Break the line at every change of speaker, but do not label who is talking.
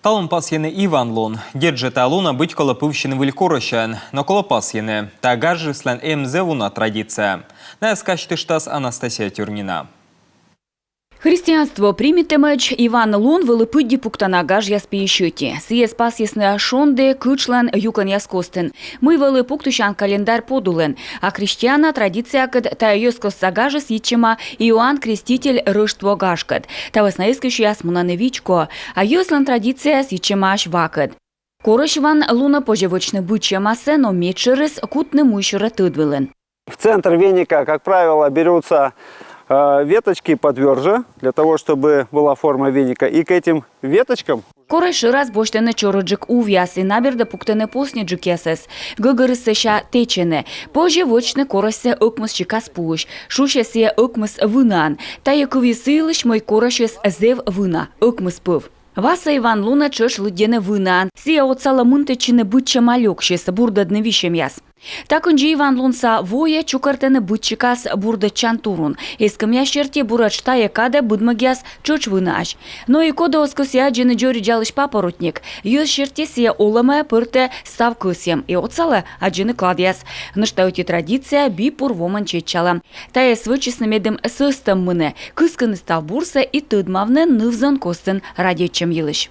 Талонпас ене Иван Лун. Держета Луна быть колопывщины вылькорощан, но колопас ене. Тагар же слен вуна традиция. На скачты штас Анастасия Тюрнина.
Христианство примитемеч Иван Лун вылыпыдди пуктанагаж яспиещети. Сие спас ясны ашонде кычлан юкан яскостен. Мы вылыпуктущан календарь подулен. А христиана традиция кад та йоскос сагажес ичема Иоанн Креститель рыштво гашкад. Та васнаискащу ясмунаневичко. А йослан традиция с ичемаш вакад. Корощ Иван Луна пожевочны бычья массе, но мечерес кутны мущера тыдвылен.
В центр веника, как правило, берутся веточки потверже, для того, чтобы была форма веника. И к этим веточкам
Корощ раз боштене чороджик увяс и наберда пуктене поснеджик ясес. Гыгырысе ша течене. Пожевочны корощсе ыкмыс чикас пуш. Шушесе ыкмыс вынан. Та якови сылыш мой корощес зев вына. Ыкмыс пыв. Васа Иван Луна чеш лыдене вынан. Сия оцала мынтечine бычча малёкшес бурдадны вишем яс. Так онжи Иван Лунса воя чукартене быччикас бурда чантурун. Эскам ящерте бурачта якаде будмагяс чоч вынаш. Но и кода оскосия джене джори джалыш папоротник. Юз шерте сия оламе пырте став кысем. И оцала аджене кладяс. Наштаути традиция би пурвоман чечала. Тая свычесны медем сыстам мыне. Кысканы став бурса и тыдмавне нывзан костен радечем йылыш.